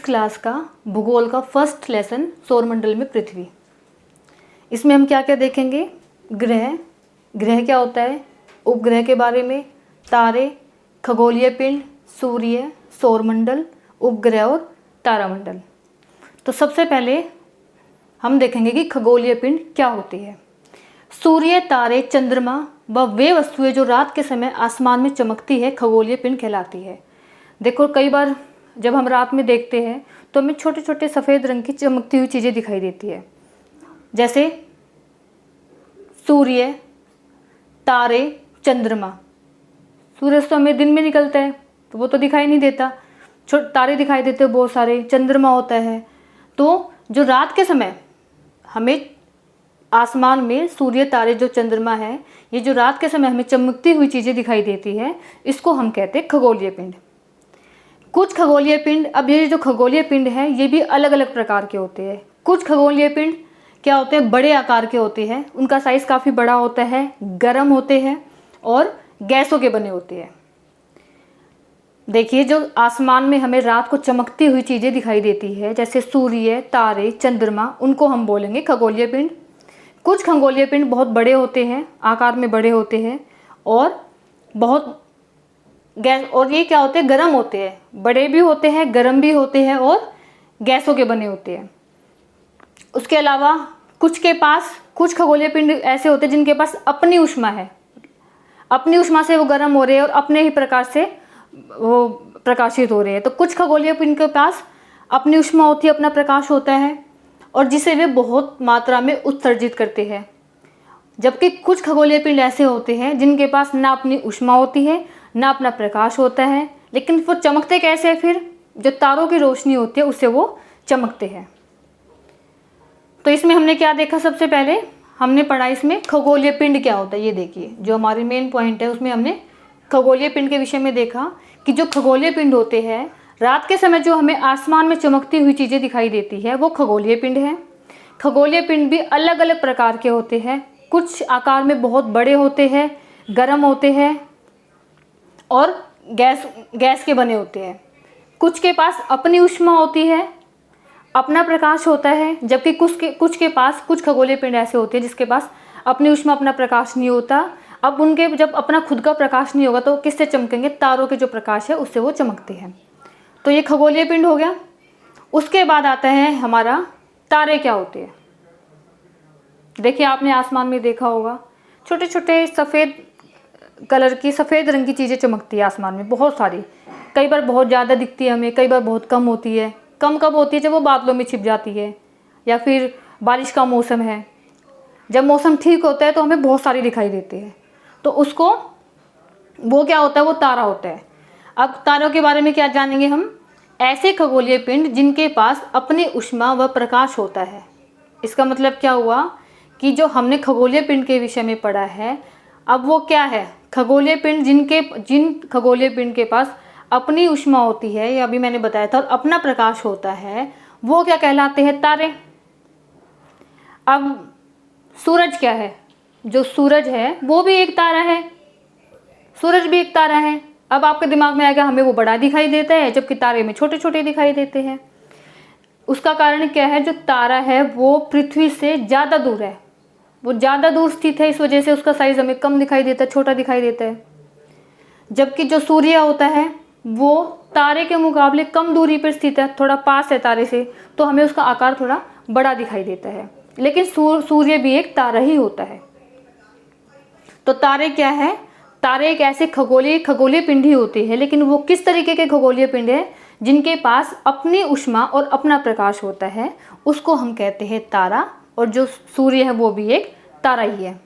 Class का भूगोल का फर्स्ट लेसन सौरमंडल में पृथ्वी। इसमें हम क्या क्या देखेंगे? ग्रह, ग्रह क्या होता है, उपग्रह के बारे में, तारे, खगोलीय पिंड, सूर्य, सौरमंडल, उपग्रह और तारामंडल। तो सबसे पहले हम देखेंगे कि खगोलीय पिंड क्या होती है। सूर्य, तारे, चंद्रमा व वे वस्तुएं जो रात के समय आसमान में चमकती है खगोलीय पिंड कहलाती है। देखो कई बार जब हम रात में देखते हैं तो हमें छोटे छोटे सफ़ेद रंग की चमकती हुई चीज़ें दिखाई देती है, जैसे सूर्य, तारे, चंद्रमा। सूरज तो हमें दिन में निकलता है तो वो तो दिखाई नहीं देता, तारे दिखाई देते हैं बहुत सारे, चंद्रमा होता है। तो जो रात के समय हमें आसमान में सूर्य, तारे, जो चंद्रमा है, ये जो रात के समय हमें चमकती हुई चीज़ें दिखाई देती है, इसको हम कहते हैं खगोलीय पिंड। कुछ खगोलीय पिंड, अब ये जो खगोलीय पिंड है ये भी अलग अलग प्रकार के होते हैं। कुछ खगोलीय पिंड क्या होते हैं, बड़े आकार के होते हैं, उनका साइज़ काफ़ी बड़ा होता है, गर्म होते हैं और गैसों के बने होते हैं। देखिए जो आसमान में हमें रात को चमकती हुई चीज़ें दिखाई देती है, जैसे सूर्य, तारे, चंद्रमा, उनको हम बोलेंगे खगोलीय पिंड। कुछ खगोलीय पिंड बहुत बड़े होते हैं, आकार में बड़े होते हैं और बहुत गैस, और ये क्या होते हैं, गर्म होते हैं, बड़े भी होते हैं, गर्म भी होते हैं और गैसों के बने होते हैं। उसके अलावा कुछ खगोलीय पिंड ऐसे होते हैं जिनके पास अपनी ऊष्मा है, अपनी ऊष्मा से वो गर्म हो रहे हैं और अपने ही प्रकाश से वो प्रकाशित हो रहे हैं। तो कुछ खगोलीय पिंड के पास अपनी ऊष्मा होती है, अपना प्रकाश होता है और जिसे वे बहुत मात्रा में उत्सर्जित करते हैं। जबकि कुछ खगोलीय पिंड ऐसे होते हैं जिनके पास ना अपनी ऊष्मा होती है, ना अपना प्रकाश होता है, लेकिन वो चमकते कैसे हैं? फिर जो तारों की रोशनी होती है उससे वो चमकते हैं। तो इसमें हमने क्या देखा? सबसे पहले हमने पढ़ा इसमें खगोलीय पिंड क्या होता है। ये देखिए जो हमारी मेन पॉइंट है उसमें हमने खगोलीय पिंड के विषय में देखा कि जो खगोलीय पिंड होते हैं रात के समय जो हमें आसमान में चमकती हुई चीज़ें दिखाई देती है वो खगोलीय पिंड है। खगोलीय पिंड भी अलग अलग प्रकार के होते हैं, कुछ आकार में बहुत बड़े होते हैं, गर्म होते हैं और गैस के बने होते हैं। कुछ के पास अपनी ऊष्मा होती है, अपना प्रकाश होता है, जबकि कुछ खगोलीय पिंड ऐसे होते हैं जिसके पास अपनी ऊष्मा, अपना प्रकाश नहीं होता। अब उनके जब अपना खुद का प्रकाश नहीं होगा तो किससे चमकेंगे? तारों के जो प्रकाश है उससे वो चमकते हैं। तो ये खगोलीय पिंड हो गया। उसके बाद आता है हमारा तारे क्या होते हैं। देखिए आपने आसमान में देखा होगा छोटे छोटे सफ़ेद रंग की चीज़ें चमकती है आसमान में, बहुत सारी। कई बार बहुत ज़्यादा दिखती है हमें, कई बार बहुत कम होती है। कम कब होती है? जब वो बादलों में छिप जाती है या फिर बारिश का मौसम है। जब मौसम ठीक होता है तो हमें बहुत सारी दिखाई देती है, तो उसको वो क्या होता है? वो तारा होता है। अब तारों के बारे में क्या जानेंगे हम? ऐसे खगोलीय पिंड जिनके पास अपनी ऊष्मा व प्रकाश होता है। इसका मतलब क्या हुआ कि जो हमने खगोलीय पिंड के विषय में पढ़ा है, अब वो क्या है? खगोलीय पिंड जिन खगोलीय पिंड के पास अपनी ऊष्मा होती है, या अभी मैंने बताया था, और अपना प्रकाश होता है, वो क्या कहलाते हैं? तारे। अब सूरज क्या है? जो सूरज है वो भी एक तारा है, सूरज भी एक तारा है। अब आपके दिमाग में आएगा हमें वो बड़ा दिखाई देता है जबकि तारे में छोटे छोटे दिखाई देते हैं। उसका कारण क्या है? जो तारा है वो पृथ्वी से ज़्यादा दूर है, वो ज़्यादा दूर स्थित है, इस वजह से उसका साइज़ हमें कम दिखाई देता है, छोटा दिखाई देता है। जबकि जो सूर्य होता है वो तारे के मुकाबले कम दूरी पर स्थित है, थोड़ा पास है तारे से, तो हमें उसका आकार थोड़ा बड़ा दिखाई देता है। लेकिन सूर्य भी एक तारा ही होता है। तो तारे क्या है? तारे एक ऐसे खगोलीय पिंड ही होती है, लेकिन वो किस तरीके के खगोलीय पिंड है? जिनके पास अपनी ऊष्मा और अपना प्रकाश होता है, उसको हम कहते हैं तारा। और जो सूर्य है वो भी एक तारा ही है।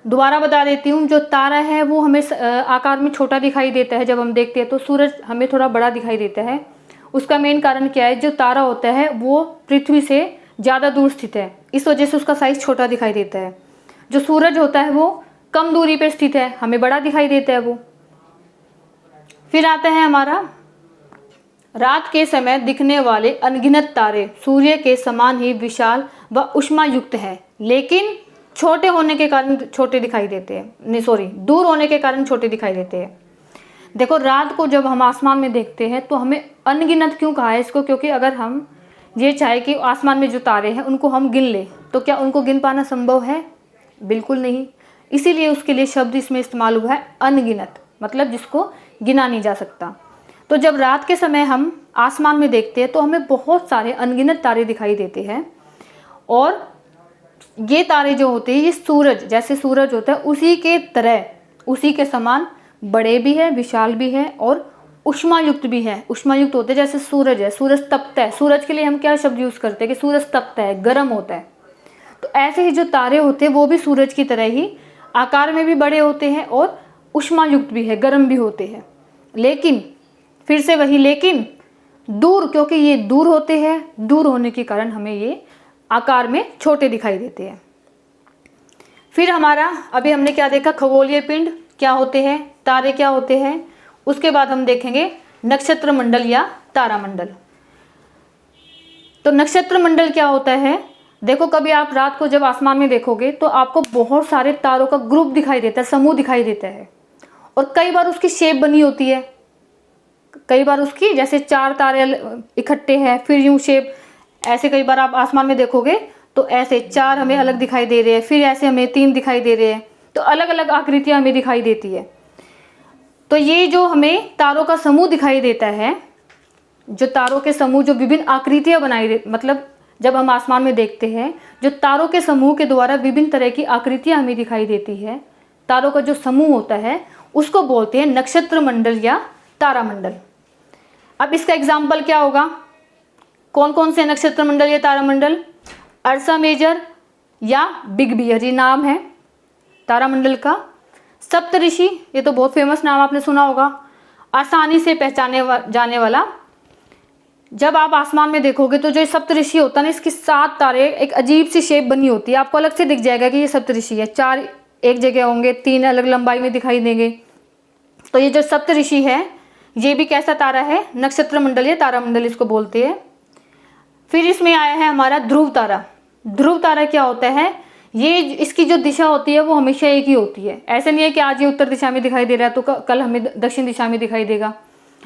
दोबारा बता देती हूँ, जो तारा है वो हमें आकार में छोटा दिखाई देता है जब हम देखते हैं, तो सूरज हमें थोड़ा बड़ा दिखाई देता है। उसका मेन कारण क्या है? जो तारा होता है वो पृथ्वी से ज़्यादा दूर स्थित है, इस वजह से उसका साइज़ छोटा दिखाई देता है। जो सूरज होता है वो कम दूरी पर स्थित है, हमें बड़ा दिखाई देता है वो। फिर आता है हमारा रात के समय दिखने वाले अनगिनत तारे सूर्य के समान ही विशाल व ऊष्मा युक्त है, लेकिन छोटे होने के कारण छोटे दिखाई देते हैं, दूर होने के कारण छोटे दिखाई देते हैं। देखो रात को जब हम आसमान में देखते हैं तो हमें अनगिनत क्यों कहा है इसको, क्योंकि अगर हम ये चाहे कि आसमान में जो तारे हैं उनको हम गिन लें तो क्या उनको गिन पाना संभव है? बिल्कुल नहीं। इसीलिए उसके लिए शब्द इसमें इस्तेमाल हुआ है अनगिनत, मतलब जिसको गिना नहीं जा सकता। तो जब रात के समय हम आसमान में देखते हैं तो हमें बहुत सारे अनगिनत तारे दिखाई देते हैं, और ये तारे जो होते हैं ये सूरज, जैसे सूरज होता है उसी के तरह, उसी के समान बड़े भी है, विशाल भी है और ऊष्मायुक्त भी है। ऊष्मायुक्त होते हैं जैसे सूरज है, सूरज तपता है। सूरज के लिए हम क्या शब्द यूज़ करते हैं कि सूरज तपता है, गर्म होता है। तो ऐसे ही जो तारे होते हैं वो भी सूरज की तरह ही आकार में भी बड़े होते हैं और ऊष्मायुक्त भी है, गर्म भी होते हैं। लेकिन फिर से वही लेकिन दूर, क्योंकि ये दूर होते हैं, दूर होने के कारण हमें ये आकार में छोटे दिखाई देते हैं। फिर हमारा अभी हमने क्या देखा, खगोलीय पिंड क्या होते हैं, तारे क्या होते हैं। उसके बाद हम देखेंगे नक्षत्र मंडल या तारामंडल। तो नक्षत्र मंडल क्या होता है, देखो कभी आप रात को जब आसमान में देखोगे तो आपको बहुत सारे तारों का ग्रुप दिखाई देता है, समूह दिखाई देता है, और कई बार उसकी शेप बनी होती है। कई बार उसकी जैसे 4 तारे इकट्ठे हैं, फिर यूं शेप, ऐसे कई बार आप आसमान में देखोगे तो ऐसे 4 हमें अलग दिखाई दे रहे हैं, फिर ऐसे हमें 3 दिखाई दे रहे हैं, तो अलग अलग आकृतियां हमें दिखाई देती है। तो ये जो हमें तारों का समूह दिखाई देता है, जो तारों के समूह जो विभिन्न आकृतियां बनाई, मतलब जब हम आसमान में देखते हैं जो तारों के समूह के द्वारा विभिन्न तरह की आकृतियां हमें दिखाई देती है, तारों का जो समूह होता है उसको बोलते हैं नक्षत्र मंडल या तारामंडल। अब इसका एग्जाम्पल क्या होगा, कौन कौन से नक्षत्र मंडल या तारामंडल? अर्सा मेजर या बिग बियर, ये नाम है तारामंडल का। सप्तऋषि, ये तो बहुत फेमस नाम आपने सुना होगा, आसानी से पहचाने जाने वाला। जब आप आसमान में देखोगे तो जो सप्तऋषि होता है ना, इसकी 7 तारे, एक अजीब सी शेप बनी होती है, आपको अलग से दिख जाएगा कि ये सप्तऋषि है। 4 एक जगह होंगे, 3 अलग लंबाई में दिखाई देंगे। तो ये जो सप्तऋषि है ये भी कैसा तारा है, नक्षत्र मंडल या तारामंडल इसको बोलते हैं। फिर इसमें आया है हमारा ध्रुव तारा। ध्रुव तारा क्या होता है, ये इसकी जो दिशा होती है वो हमेशा एक ही होती है। ऐसे नहीं है कि आज ये उत्तर दिशा में दिखाई दे रहा है तो कल हमें दक्षिण दिशा में दिखाई देगा।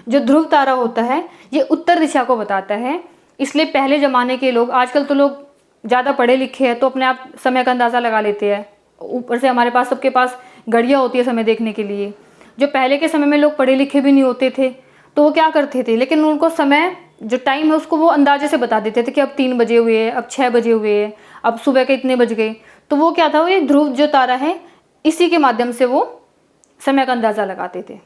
जो ध्रुव तारा होता है ये उत्तर दिशा को बताता है। इसलिए पहले ज़माने के लोग, आजकल तो लोग ज़्यादा पढ़े लिखे हैं तो अपने आप समय का अंदाज़ा लगा लेते हैं। ऊपर से हमारे पास सबके पास घड़ियाँ होती है समय देखने के लिए। जो पहले के समय में लोग पढ़े लिखे भी नहीं होते थे तो वो क्या करते थे, लेकिन उनको समय जो टाइम है उसको वो अंदाजे से बता देते थे कि अब 3 बजे हुए हैं, अब 6 बजे हुए हैं, अब सुबह के इतने बज गए। तो वो क्या था, वो ये ध्रुव जो तारा है इसी के माध्यम से वो समय का अंदाज़ा लगाते थे।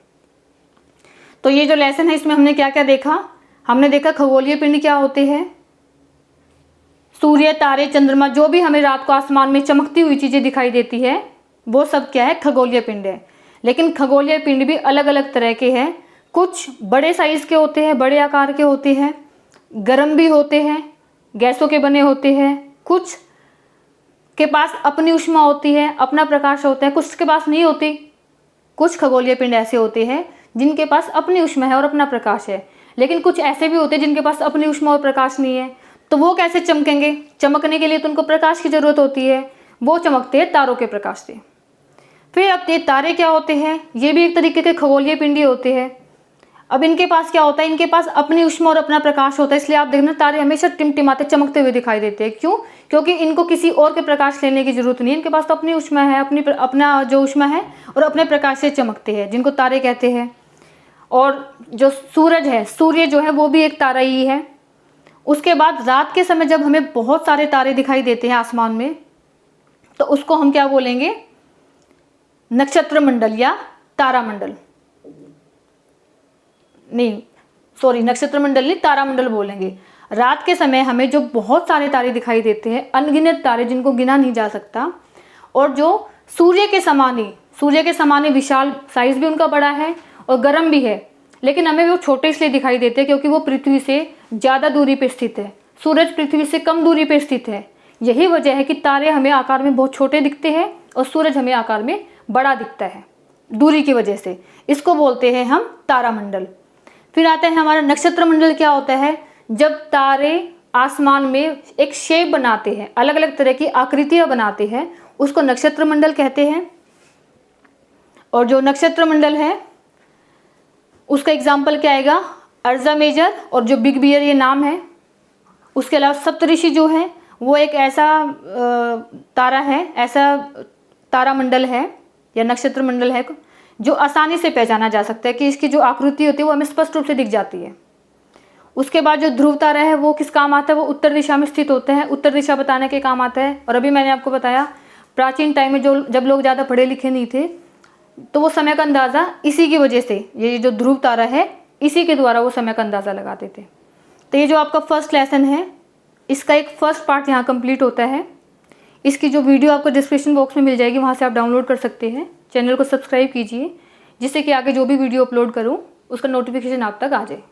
तो ये जो लेसन है इसमें हमने क्या क्या देखा, हमने देखा खगोलीय पिंड क्या होते हैं, सूर्य, तारे, चंद्रमा, जो भी हमें रात को आसमान में चमकती हुई चीज़ें दिखाई देती है वो सब क्या है, खगोलीय पिंड है। लेकिन खगोलीय पिंड भी अलग अलग तरह के हैं। कुछ बड़े साइज़ के होते हैं, बड़े आकार के होते हैं, गर्म भी होते हैं, गैसों के बने होते हैं। कुछ के पास अपनी ऊष्मा होती है, अपना प्रकाश होता है, कुछ के पास नहीं होती। कुछ खगोलीय पिंड ऐसे होते हैं जिनके पास अपनी ऊष्मा है और अपना प्रकाश है, लेकिन कुछ ऐसे भी होते हैं जिनके पास अपनी ऊष्मा और प्रकाश नहीं है। तो वो कैसे चमकेंगे, चमकने के लिए तो उनको प्रकाश की ज़रूरत होती है, वो चमकते हैं तारों के प्रकाश से। फिर अब ये तारे क्या होते हैं, ये भी एक तरीके के खगोलीय पिंड ही होते हैं। अब इनके पास क्या होता है, इनके पास अपनी ऊष्मा और अपना प्रकाश होता है, इसलिए आप देखना तारे हमेशा टिमटिमाते चमकते हुए दिखाई देते हैं। क्यों? क्योंकि इनको किसी और के प्रकाश लेने की जरूरत नहीं है, इनके पास तो अपनी ऊष्मा है, अपना जो ऊष्मा है और अपने प्रकाश से चमकते हैं, जिनको तारे कहते हैं। और जो सूरज है, सूर्य जो है वो भी एक तारा ही है। उसके बाद रात के समय जब हमें बहुत सारे तारे दिखाई देते हैं आसमान में तो उसको हम क्या बोलेंगे, नक्षत्र मंडल या तारामंडल। नहीं सॉरी, नक्षत्र मंडल नहीं, तारामंडल बोलेंगे। रात के समय हमें जो बहुत सारे तारे दिखाई देते हैं, अनगिनत तारे जिनको गिना नहीं जा सकता, और जो सूर्य के समान ही विशाल, साइज भी उनका बड़ा है और गर्म भी है, लेकिन हमें वो छोटे इसलिए दिखाई देते हैं क्योंकि वो पृथ्वी से ज़्यादा दूरी पर स्थित है। सूरज पृथ्वी से कम दूरी पर स्थित है। यही वजह है कि तारे हमें आकार में बहुत छोटे दिखते हैं और सूरज हमें आकार में बड़ा दिखता है दूरी की वजह से। इसको बोलते हैं हम तारामंडल। फिर आता है हमारा नक्षत्र मंडल। क्या होता है, जब तारे आसमान में एक शेप बनाते हैं, अलग अलग तरह की आकृतियां बनाते हैं, उसको नक्षत्र मंडल कहते हैं। और जो नक्षत्र मंडल है उसका एग्जाम्पल क्या आएगा, अर्जा मेजर और जो बिग बियर ये नाम है। उसके अलावा सप्तऋषि जो है वो एक ऐसा तारा है, ऐसा तारा मंडल है या नक्षत्र मंडल है जो आसानी से पहचाना जा सकता है कि इसकी जो आकृति होती है वो हमें स्पष्ट रूप से दिख जाती है। उसके बाद जो ध्रुव तारा है वो किस काम आता है, वो उत्तर दिशा में स्थित होते हैं, उत्तर दिशा बताने के काम आता है। और अभी मैंने आपको बताया प्राचीन टाइम में जब लोग ज़्यादा पढ़े लिखे नहीं थे तो वो समय का अंदाज़ा इसी की वजह से, ये जो ध्रुव तारा है इसी के द्वारा वो समय का अंदाज़ा लगाते थे। तो ये जो आपका फर्स्ट लेसन है इसका एक फर्स्ट पार्ट यहाँ कंप्लीट होता है। इसकी जो वीडियो आपको डिस्क्रिप्शन बॉक्स में मिल जाएगी, वहाँ से आप डाउनलोड कर सकते हैं। चैनल को सब्सक्राइब कीजिए जिससे कि आगे जो भी वीडियो अपलोड करूँ उसका नोटिफिकेशन आप तक आ जाए।